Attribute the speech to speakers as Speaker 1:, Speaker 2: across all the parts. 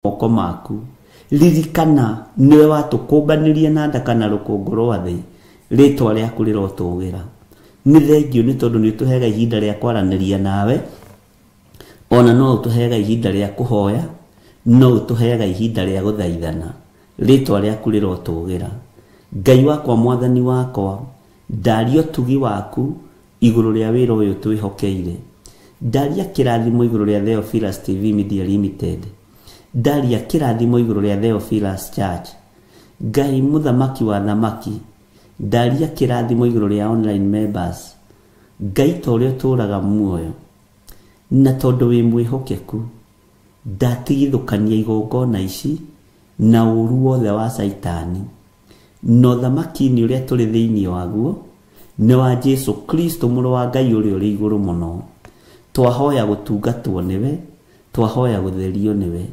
Speaker 1: moko maku ririkana niwe watukumbanirie na ndaka na rukungu rwa thi ritwa riaku rirotugira ni thengio ni tondu ni tuhega ihinda ria kwaraniria nawe ona no tuhega ihinda ria kuhoya no tuhega ihinda ria guthaithana ritwa riaku rirotugira Ngai wakwa mwathani wakwa ndario tugi waku iguru ria wira uyu twihokeire ndaria kirathimo iguru ria Theophilus TV Media Limited ndaria kirathimo iguru ria Theophilus Church Ngai muthamaki wa thamaki ndaria kirathimo iguru ria online members Ngai torio turaga muoyo na tondu wi mwihokeku ndatigithukania igongona ici na uru wothe wa saitani no thamaki ni uria turi thiini waguo ni wa Jesu Kristo muru wa Ngai uri iguru muno twahoya gutungatwo niwe twahoya gutherio niwe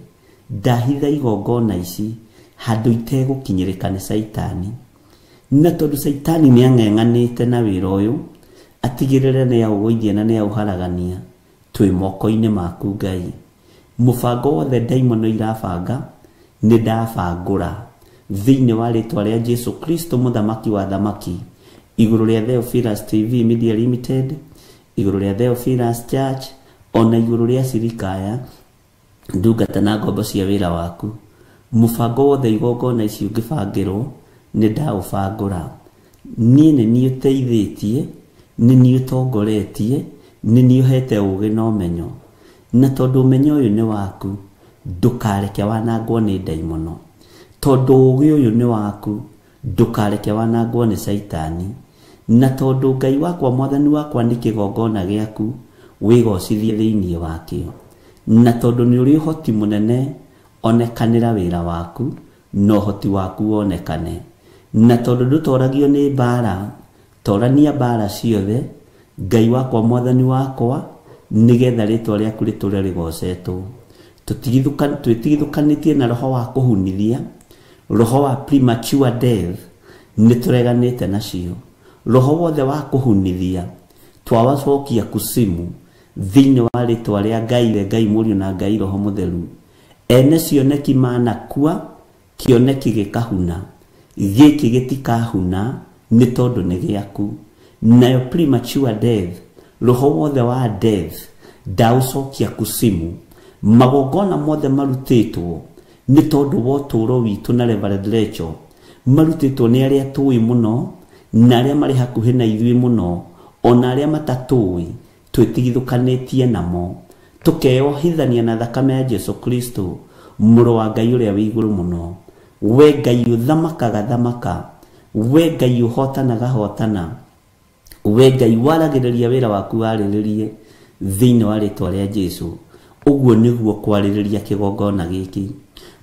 Speaker 1: ndahitha igongona ici handu itegukinyirika ni saitani na tondu saitani ni ang'eng'anite na wira uyu atigirire ni augwithia na ni auharagania twi moko-ini maku Ngai mubango wothe daimono irabanga ni ndabangura thiini wa ritwa ria Jesu Kristo muthamaki wa thamaki iguru ria Theophilus TV Media Limited iguru ria Theophilus Church ona iguru ria Sirikaya ndungata na ngombo cia wira waku mubango wothe igongona ici ungibangirwo ni ndaubangura nie ni uteithitie ni utongoretie ni uhete ugi no menyo na tondu menyo uyu ni waku ndukareke wanangwo ni daimono tondu ugi uyu ni waku ndukareke wanangwo ni saitani na tondu Ngai wakwa mwathani wakwa ni kigongona giaku wigocithie thiini wakio na tondu ni uri hoti munene onekanira wira waku no hoti waku onekane na tondu ndutoragio ni bara torania bara ciothe Ngai wakwa mwathani wakwa nigetha ritwa riaku riture rigocetwo tutigithukanitie na roho wa kuhunithia roho wa premature death nitureganite nacio roho wothe wa kuhunithia twawacokia kusimu thiini wa ritwa ria Ngai Mũriũ na Ngai Roho Mũtheru ene cioneki manakua kioneki gikahuna giki gitikahuna ni tondu ni giaku nayo premature death roho wothe wa death ndaucokia kusimu magongona mothe marutitwo ni tondu wa uturo witu na Reverend Rachel marutitwo ni aria tui muno na aria mari hakuhi na ithui muno ona aria matatui twitigithukanitie namo tukeohithania na thakame ya Jesu Kristo muru wa Ngai uria wi iguru muno we Ngai uthamakaga thamaka we Ngai uhotanaga hotana we Ngai waragiriria wira waku wariririe thiini wa ritwa ria Jesu uguo niguo kwaririria kigongona giki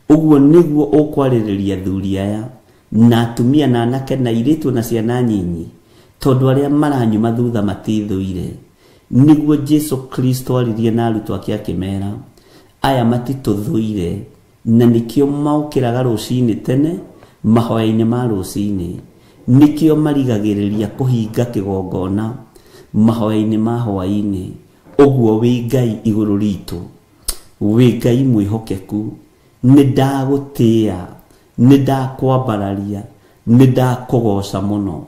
Speaker 1: uguo niguo ukwaririria thuri aya na atumia na anake na iritu na ciana nyinyi tondu aria maranyuma thutha matithuire niguo Jesu Kristo aririe na arutwo ake akimera aya matituthuire na nikio maukiraga rucini tene mahoya-ini ma rucini nikio marigagiriria kuhinga kigongona mahoya-ini ma hwaini uguo wi Ngai iguru ritu wi Ngai mwihokeku ni ndagutia ni ndakwambararia ni ndakugoca muno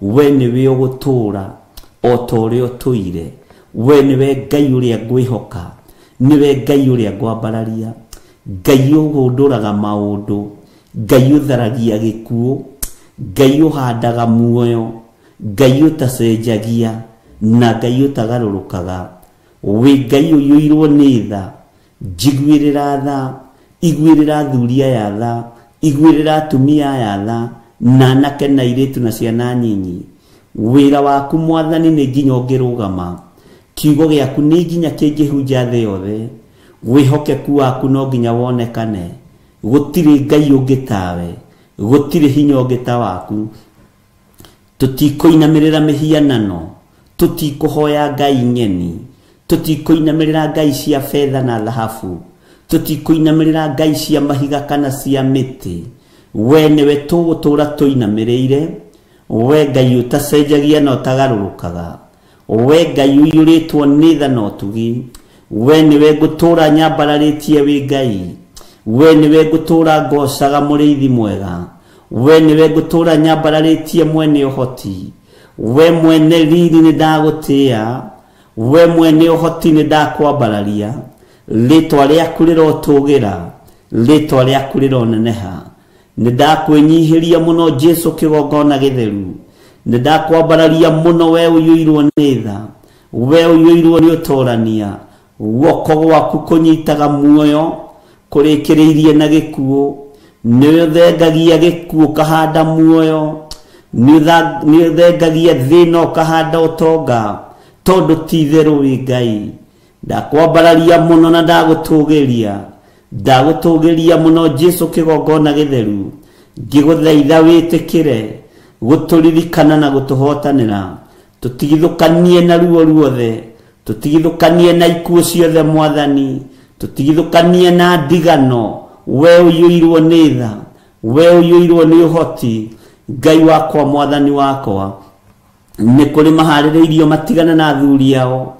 Speaker 1: we ni we ugutura o tore otuire we ni we Ngai uria ngwihoka ni we Ngai uria ngwambararia Ngai ugunduraga maundu Ngai utharagia gikuo Ngai uhandaga muoyo Ngai utacenjagia na Ngai utagarurukaga we Ngai uyuirwo ni tha njiguirira tha igwirira thuria ya tha igwirira atumia ya tha na anake na iritu na ciana nyinyi wira waku mwathani ni nginya ngirugama kiugo giaku ni nginya kingihunja thi yothe wihokeku waku no nginya wonekane gutiri Ngai ungi tawe gutiri hinya ungi ta waku tutikoinamirira mihianano tutikuhoya Ngai nyeni tutikoinamirira Ngai cia fedha na dhahabu tutikoinamirira Ngai cia mahiga kana cia miti we niwe tugutura tuinamirire we Ngai utacenjagia na utagarurukaga we Ngai uyuritwo ni tha no tugi we niwe ngutura nyambararitie wi Ngai we niwe ngutura ngocaga muriithi mwega we niwe ngutura nyambararitie mwene uhoti we mwene riri ni ndagutia we mwene uhoti ni ndakwambararia ritwa riaku rirotugira ritwa riaku rironeneha ni ndakwenyihiria muno Jesu kigongona githeru ni ndakwambararia muno we uyuirwo ni tha we uyuirwo ni utorania guoko gwaku kunyitaga muoyo kurikiriirie na gikuo ni uthengagia gikuo kahanda muoyo ni uthengagia thina kahanda utonga tondu titheru wi Ngai ndakwambararia muno na ndagutugiria muno Jesu kigongona githeru ngiguthaitha witikire guturirikana na gutuhotanira tutigithukanie na ruo ruothe tutigithukanie na ikuo ciothe mwathani tutigithukanie na ndigano we uyuirwo ni tha we uyuirwo ni uhoti Ngai wakwa mwathani wakwa ni kuri mahaririirio matigana na athuri ao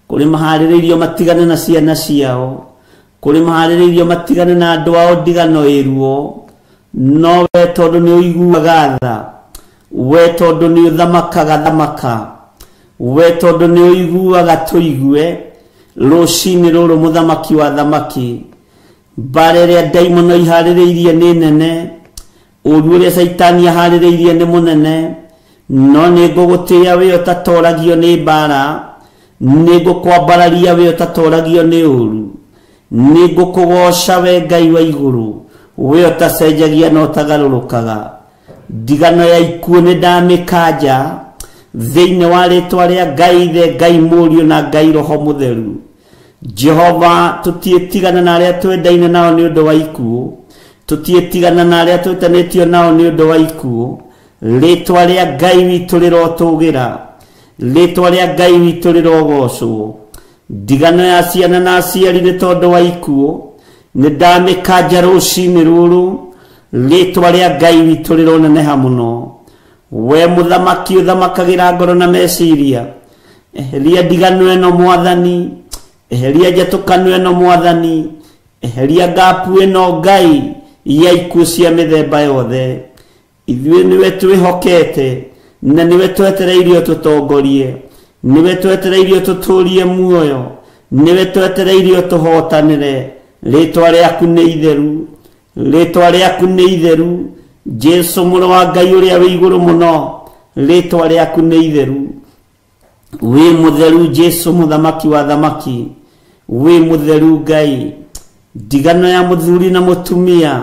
Speaker 1: kuri mahaririirio matigana na ciana ciao kuri mahaririirio matigana na andu ao ndigano iruo no we tondu ni uiguaga tha we tondu ni uthamakaga thamaka we tondu ni uiguaga tuigue rucini ruru muthamaki wa thamaki barere daimono ihaririirie ni nene ururia saitani ahaririirie ni munene no ni ngugutia we utatoragio ni bara ni ngukwambararia we utatoragio ni uru ni ngukugoca we Ngai wa iguru we utacenjagia no utagarurukaga ndigano ya ikuo ni ndamikanja thiini wa ritwa ria Ngai the Ngai Mũriũ na Ngai Roho Mũtheru Jehova tutietigana na aria twendaine nao ni undu wa ikuo tutietigana na aria twetanitio nao ni undu wa ikuo ritwa ria Ngai witu rirotugira ritwa ria Ngai witu rirogocwo ndigano ya ciana na aciari ni tondu wa ikuo ni ndamikanja rucini ruru ritwa ria Ngai witu rironeneha muno we muthamaki uthamakagira ngoro na meciria eheria ndigano eno mwathani eheria njatukano eno mwathani eheria ngapu eno Ngai ya ikuo cia mithemba yothe ithuĩ niwe twĩhokete na niwe twetereirio tutongorie niwe twetereirio tuturie muoyo niwe twetereirio tuhotanire ritwa riaku ni itheru ritwa riaku ni itheru Jesu mũrũ wa Ngai ũrĩa wĩ igũrũ mũno ritwa riaku ni itheru wi mutheru Jesu muthamaki wa thamaki wi mutheru Ngai ndigano ya muthuri na mutumia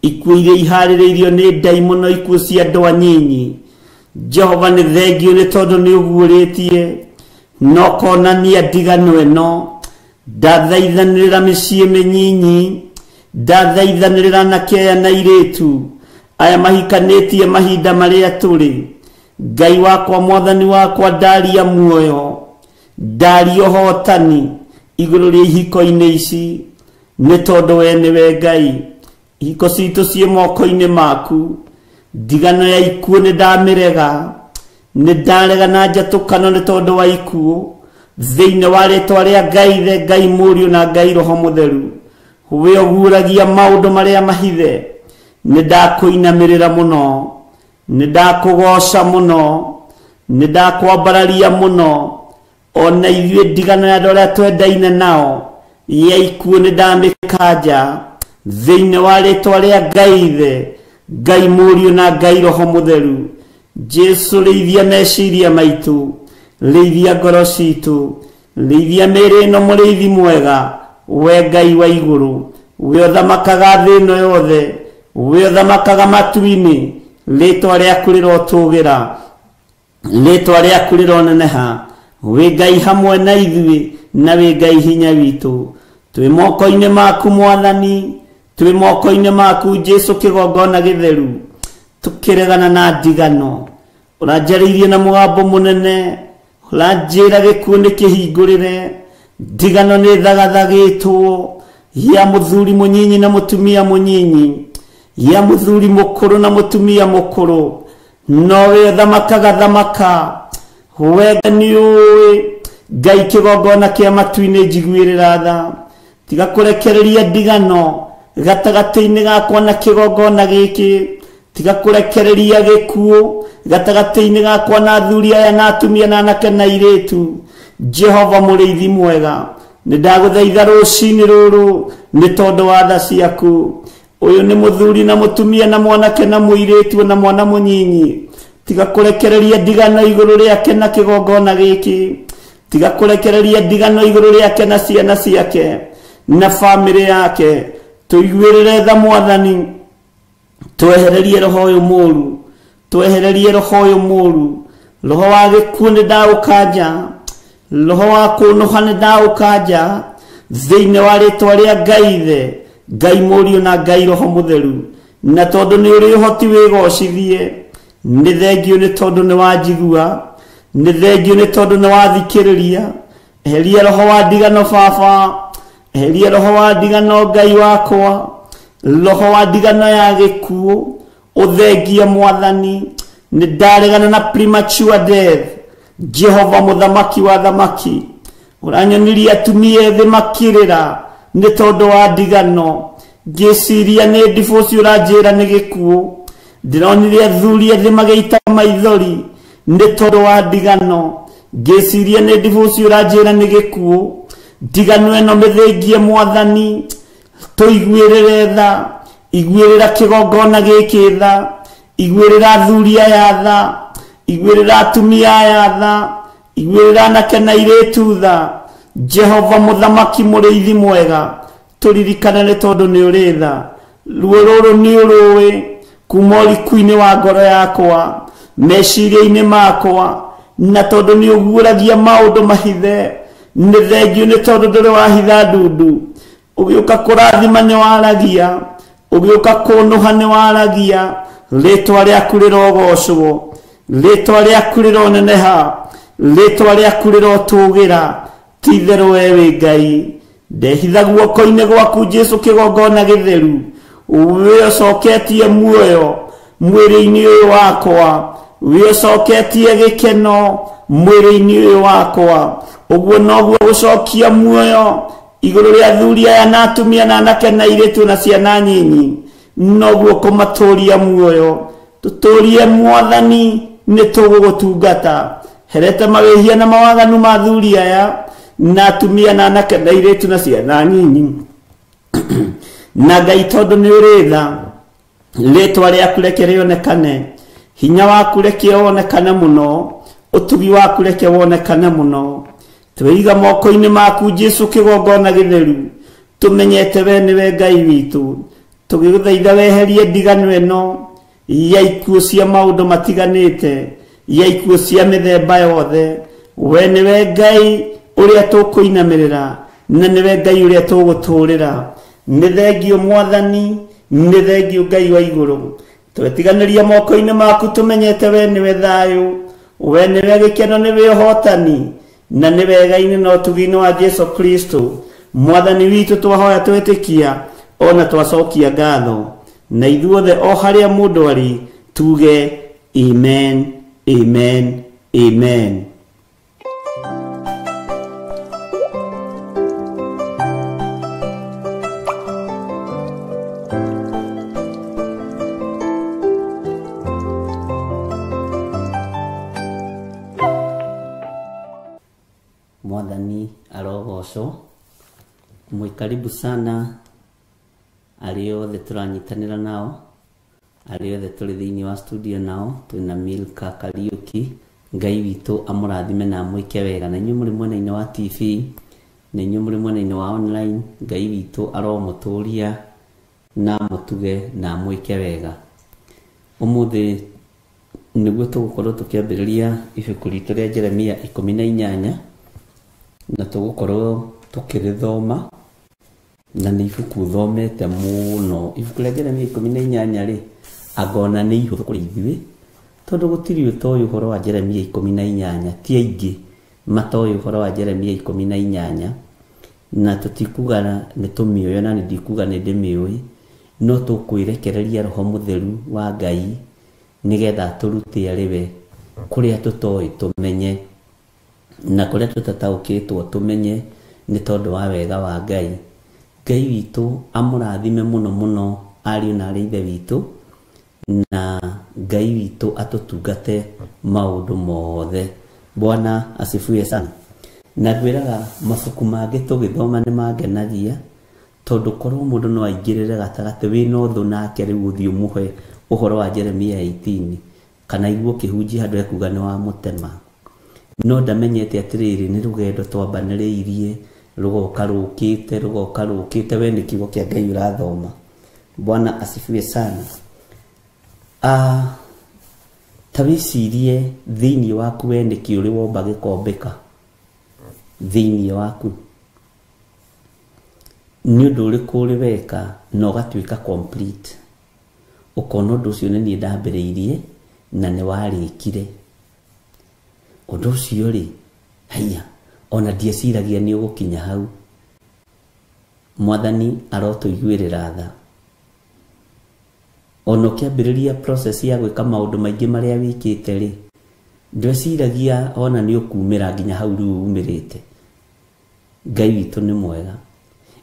Speaker 1: ikuo iria iharĩrĩirio ni ndaimono ikuo cia andũ anyinyi Jehova ni thengio ni tondu ni uguũrĩtie no konania ndigano ĩno ndathaithanĩrĩra mĩciĩ mĩnyinyi ndathaithanĩrĩra anake aya na airĩtu aya mahikanĩtie mahinda marĩa tũrĩ Ngai wakwa mwathani wakwa ndaria muoyo ndaria ũhotani igũrũ rĩa ihiko-inĩ ici nĩ tondu we nĩwe Ngai ihiko citũ ciĩ moko-inĩ maku ndigano ya ikuo nĩ ndamĩrega nĩ ndarega na njatũkano nĩ tondu wa ikuo thĩinĩ wa rĩtwa rĩa Ngai the Ngai Mũriũ na Ngai Roho Mũtheru we ũguũragia maũndũ marĩa mahithe nĩ ndakũinamĩrĩra mũno nĩ ndakũgoca mũno nĩ ndakwambararia mũno ona ithuĩ ndigano ya andũ arĩa twendaine nao ya ikuo nĩ ndamĩkanja thĩinĩ wa rĩtwa rĩa Ngai the Ngai Mũriũ na Ngai Roho Mũtheru Jesu rĩithia meciria maitũ rĩithia ngoro citũ rĩithia mĩĩrĩ ĩno mũrĩithi mwega we Ngai wa igũrũ we ũthamakaga thĩ ĩno yothe we ũthamakaga matu-inĩ rĩtwa rĩaku rĩrotũgĩra rĩtwa rĩaku rĩroneneha we Ngai hamwe na ithuĩ na we Ngai hinya witũ twĩ moko-inĩ maku mwathani twĩ moko-inĩ maku Jesu kĩgongona gĩtheru tũkĩregana na ndigano ũranjarĩirie na mũgambo mũnene ũranjĩra gĩkuũ nĩ kĩhingũrĩre ndigano nĩ thagathagĩtwo ya mũthuri mũnyinyi na mũtumia mũnyinyi ya mũthuri mũkũrũ na mũtumia mũkũrũ nowe thamakaga thamaka wega nĩũĩ Ngai kĩgongona kĩa matu-inĩ njiguĩrĩra tha tiga kũrekereria ndigano gatagati-inĩ gakwa na kĩgongona gĩkĩ, tiga kũrekereria gĩkuũ gatagati-inĩ gakwa na athuri aya na atumia na anake na airĩtu. Jehova mũrĩithi mwega, nĩndagũthaitha rũcinĩ rũrũ nĩ tondũ wa tha ciaku. Ũyũ nĩ mũthuri na mũtumia na mwanake na mũirĩtu na mwana mũnyinyi, tiga kũrekereria ndigano igũrũ rĩake na kĩgongona gĩkĩ, tiga kũrekereria ndigano igũrũ rĩake na ciana ciake na bamĩrĩ yake. Tũiguĩrĩre tha Mwathani, twehererie roho ũyũ mũũru, twehererie roho ũyũ mũũru, roho wa gĩkuũ nĩndaũkanja, roho wa kũnũha nĩndaũkanja thĩinĩ wa rĩtwa rĩa Ngai Ithe, Ngai Mũriũ na Ngai Roho Mũtheru. Na tondũ nĩ ũrĩ ũhoti wĩgocithie, nĩ thengio nĩ tondũ nĩ wanjigua, nĩ thengio nĩ tondũ nĩ wathikĩrĩria. Eheria roho wa ndigano Baba, eheria roho wa ndigano Ngai wakwa, roho wa ndigano ya gĩkuũ. Ũthengia Mwathani, nĩndaregana na premature death. Jehova mũthamaki wa thamaki, ũranyonirie atumia ethĩ makĩrĩra nĩ tondũ wa ndigano, ngĩciria nĩ divorce ũranjĩra nĩ gĩkuũ. Ndĩronire athuri ethĩ magĩita maithori nĩ tondũ wa ndigano, ngĩciria nĩ divorce ũranjĩra nĩ gĩkuũ. Ndigano ĩno mĩthĩngie Mwathani, tũiguĩrĩre tha, iguĩrĩra kĩgongona gĩkĩ tha, iguĩrĩra athuri aya tha, iguĩrĩra atumia aya tha, iguĩrĩra anake na airĩtu tha. Jehova mũthamaki mũrĩithi mwega, tũririkane nĩ tondũ nĩ ũrĩ tha. Ruo rũrũ nĩ ũrũĩ kuma ũriku-inĩ wa ngoro yakwa, meciria-inĩ makwa, na tondũ nĩ ũguũragia maũndũ mahithe. Nĩ thengio nĩ tondũ ndũrĩ wahitha ndundu, ũgĩũka kũrathima nĩ waragia, ũgĩũka kũnũha nĩ waragia. Rĩtwa rĩaku rĩrogocwo, rĩtwa rĩaku rĩroneneha, rĩtwa rĩaku rĩrotũgĩra. Ti itherũ wee wĩ Ngai. Ndehitha guoko-inĩ gwaku Jesu kĩgongona gĩtheru, wĩũcoketie muoyo mwĩrĩ-inĩ ũyũ wakwa, wĩũcoketie gĩkeno mwĩrĩ-inĩ ũyũ wakwa. Ũguo noguo gũcokia muoyo igũrũ rĩa athuri aya na atumia na anake na airĩtu na ciana nyinyi, noguo kũmatũria muoyo. Tũtũrie Mwathani, nĩ tũgũgũtungata. Herete mawĩhia na mawaganu ma athuri aya na atumia na anake na airĩtu na ciana nyinyi. Na Ngai tondũ nĩ ũrĩ tha, rĩtwa rĩaku reke rĩonekane, hinya waku reke wonekane mũno, ũtugi waku reke wonekane mũno. Twĩiga moko-inĩ maku Jesu kĩgongona gĩtheru, tũmenyete we nĩwe Ngai witũ. Tũgĩgũthaitha weherie ndigano ĩno ya ikuũ cia maũndũ matiganĩte, ya ikuũ cia mĩthemba yothe. We nĩwe Ngai ũrĩa tũkũinamĩrĩra, na nĩwe Ngai ũrĩa tũgũtũũrĩra. Nĩ thengio Mwathani, nĩ thengio Ngai wa igũrũ. Twetiganĩria moko-inĩ maku tũmenyete we nĩwe thayũ, we nĩwe gĩkeno, nĩwe ũhotani, na nĩ wega-inĩ na ũtugi-inĩ wa Jesu Kristo Mwathani witũ. Twahoya twĩtĩkia ona twacokia ngatho, na ithuothe o harĩa mũndũ arĩ tuge amen, amen, amen. Mwathani arogocwo. Mwikaribu sana arĩ othe tũranyitanĩra nao, arĩ othe tũrĩ thĩinĩ wa studio nao. Twĩna Milka Kariuki. Ngai witũ amũrathime na amwĩke wega. Na inyuĩ mũrĩ mwena-inĩ wa TV, na inyuĩ mũrĩ mwena-inĩ wa online, Ngai witũ aromũtũria na mũtuge na amwĩke wega. Ũmũthĩ nĩguo tũgũkorwo tũkĩambĩrĩria ibuku ritũ rĩa Jeremia 18, na tũgũkorwo tũkĩrĩthoma, na nĩ ibuku thomete mũno. Ibuku rĩa Jeremia 18 rĩ, angona nĩ ihũthũ kũrĩ ithuĩ, tondũ gũtirĩ ũtoĩ ũhoro wa Jeremia 18, ti aingĩ matoĩ ũhoro wa Jeremia 18, na tũtikuga nĩ tũmĩoyo, na ndikuga nĩ ndĩmĩoĩ, no tũkwĩrekereria Roho Mũtheru wa Ngai nĩgetha tũrute arĩ we kũrĩa tũtoĩ tũmenye, na kũrĩa tũtataũkĩtwo tũmenye, nĩ tondũ wa wega wa Ngai. Ngai witũ amũrathime mũno mũno ariũ na arĩ ithe witũ, na Ngai witũ atũtungate maũndũ mothe. Bwana asifiwe sana. Na ngwĩraga mabuku mangĩ tũgĩthoma nĩ mangenagia, tondũ korwo mũndũ no aingĩrĩre gatagatĩ wĩna ũthũ nake rĩu ũthiĩ ũmũhe ũhoro wa Jeremia 18 kana igue kĩhunjia handũ ekuga nĩ wa mũtema. No ndamenyete atĩrĩrĩ nĩ rũgendo twambanĩrĩirie, rũgoka rũkĩte we nĩ kiugo kĩa Ngai ũrathoma. Bwana asifiwe sana. Ta wĩcirie thĩinĩ waku we nĩ kĩ ũrĩ womba gĩkombeka thĩinĩ waku, nĩ ũndũ ũrĩkũ ũrĩ weka na ũgatuĩka complete, ũkona ũndũ ũcio nĩ niĩ ndambĩrĩirie na nĩ warĩkire. Ũndũ ũcio rĩ, haiya ona ndieciragia nĩ ũgũkinya hau. Mwathani arotũiguĩrĩra tha. Ona ũkĩambĩrĩria process ya gwĩka maũndũ maingĩ marĩa wĩkĩte rĩ, ndweciragia ona nĩ ũkumĩra nginya hau rĩu umĩrĩte. Ngai witũ nĩ mwega.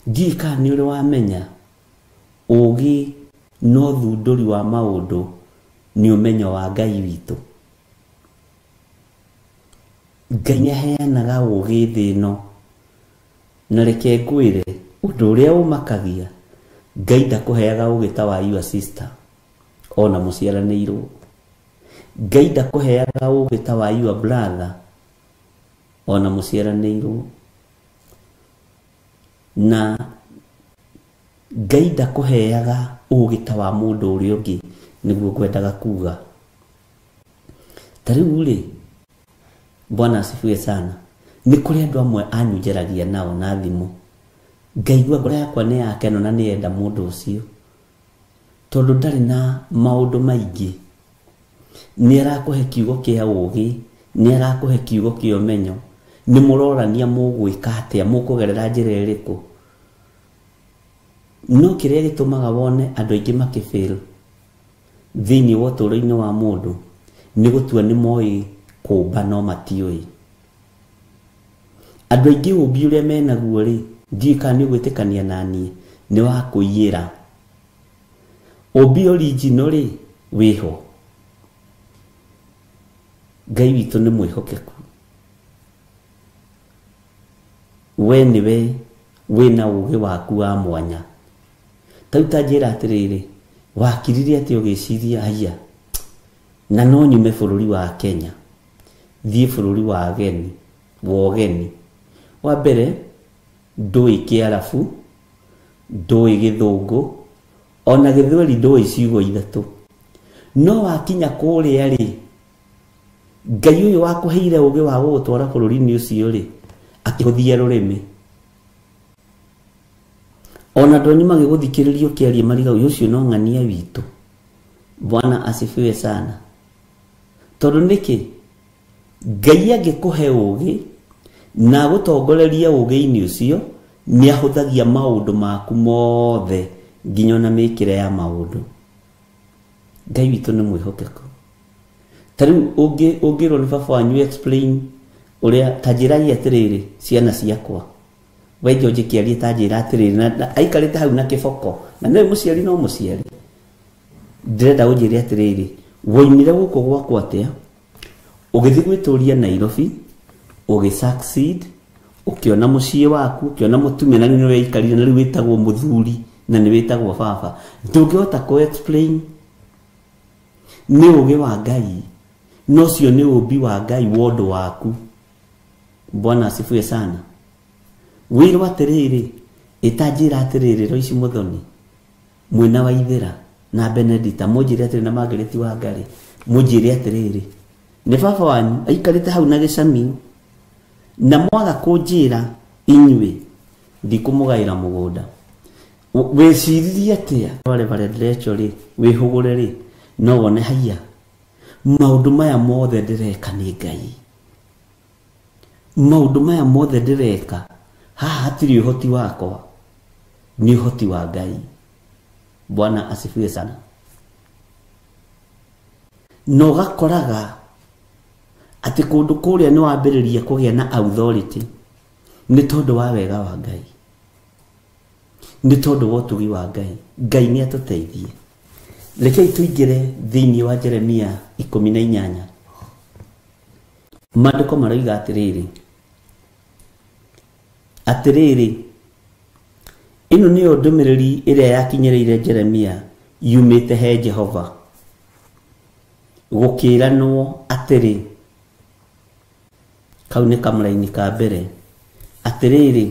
Speaker 1: Ngika nĩ ũrĩ wamenya ũgĩ no thundũri wa maũndũ nĩ ũmenyo wa Ngai witũ. Ngai nĩaheanaga ũgĩ thĩ ĩno, na reke ngwĩre ũndũ ũrĩa ũmakagia, Ngai ndakũheaga ũgĩ ta wa your sister ona mũciaranĩirwo. Ngai ndakũheaga ũgĩ ta wa your brother ona mũciaranĩirwo. Na Ngai ndakũheaga ũgĩ ta wa mũndũ ũrĩa ũngĩ, nĩguo ngwendaga kuga. Ta rĩu rĩ, Bwana asifiwe sana, nĩ kũrĩ andũ amwe anyunjaragia nao na thimũ, ngaigua ngoro yakwa nĩ yakeno na nĩ yenda mũndũ ũcio, tondũ ndarĩ na maũndũ maingĩ. Nĩ arakũhe kiugo kĩa ũgĩ, nĩ arakũhe kiugo kĩa ũmenyo, nĩ mũrorania mũgwĩka atĩa, mũkũgerera njĩra ĩrĩkũ. No kĩrĩa gĩtũmaga wone andũ aingĩ makĩfail thĩinĩ wa ũtũũro-inĩ wa mũndũ nĩ gũtua nĩ moĩ kũmba no matiũĩ. Andũ aingĩ ũmbi ũrĩa menaguo rĩ, ndiũĩ kana nĩ ũgwĩtĩkania na niĩ, nĩ wa kũiyĩra. Ũmbi original rĩ, wĩho. Ngai witũ nĩ mwĩhokeku. We nĩwe wĩna ũgĩ waku wa mwanya. Tau ta njĩra atĩrĩrĩ, wakirire atĩ ũgĩciria haiya na no nyume bũrũri wa Kenya thiĩ bũrũri wa ageni wa ũgeni. Wa mbere ndũĩ Kĩarabu, ndũĩ Gĩthũngũ, ona Gĩthweri ndũĩ ciugo ithatũ. No wakinya kũrĩa rĩ, Ngai ũyũ wakũheire ũgĩ wa gũgũtwara bũrũri-inĩ ũcio rĩ, akĩhũthia rũrĩmĩ. Ona ndonyi magĩgũthikĩrĩria ũkĩaria mariga ũcio no ng'ania witũ. Bwana asifiwe sana. Tondũ nĩkĩ Ngai angĩkũhe ũgĩ na gũtongoreria ũgĩ-inĩ ũcio, nĩ ahũthagia maũndũ maku mothe nginya na mĩkĩre ya maũndũ. Ngai witũ nĩ mwĩhokeku. Ta rĩu ũngĩrwo nĩ baba wanyu explain ũrĩa ta njĩragia atĩrĩrĩ, ciana ciakwa wenjo njĩkĩarie ta njĩra atĩrĩrĩ, na aikarĩte hau na kĩboko, na nĩ mũciari no mũciari, ndĩrenda ũnjĩre atĩrĩrĩ, woimire gũkũ gwakwa atĩa, ũgĩthiĩ gwĩtũria Nairobi, ũgĩsucceed, ũkĩona mũciĩ waku, ũkĩona mũtumia na nĩ wĩikarire na rĩu wĩtagwo mũthuri na nĩ wĩtagwo baba. Ndũngĩhota kũ explain. Nĩ ũgĩ wa Ngai, no cio nĩ ũmbi wa Ngai wondũ waku. Bwana asifiwe sana. Wĩrwo atĩrĩrĩ, ĩtanjĩra atĩrĩrĩ, Roici Muthoni, mwĩna wa Ithĩra na Benedita, mũnjĩre atĩrĩ na Margaret Wangari, mũnjĩre atĩrĩrĩ, nĩ baba wanyu aikarĩte hau na gĩcamio, na mwaga kũnjĩra inyuĩ ndikũmũgaĩra mũgũnda. Wĩciririe atĩa Reverend Rachel rĩ, wĩhũgũre rĩ, no wone haiya maũndũ maya mothe ndĩreka nĩ Ngai. Maũndũ maya mothe ndĩreka haha hatirĩ ũhoti wakwa, nĩ ũhoti wa Ngai. Bwana asifiwe sana. No gakoraga atĩ kũndũ kũrĩa nĩ wambĩrĩria kũgĩa na authority nĩ tondũ wa wega wa Ngai. nĩ tondũ wa ũtugi wa Ngai. Ngai nĩ atũteithie. Rekei tũingĩre thĩinĩ wa Jeremia 18. Maandĩko maroiga atĩrĩrĩ, ĩno nĩyo ndũmĩrĩri ĩrĩa yakinyĩrĩire Jeremia yumĩte he Jehova, gũkĩĩranwo atĩrĩ, kau nĩ kamũraini ka mbere, atĩrĩrĩ,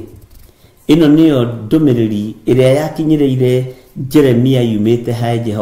Speaker 1: ĩno nĩyo ndũmĩrĩri ĩrĩa yakinyĩrĩire Jeremia yumĩte he Jehova.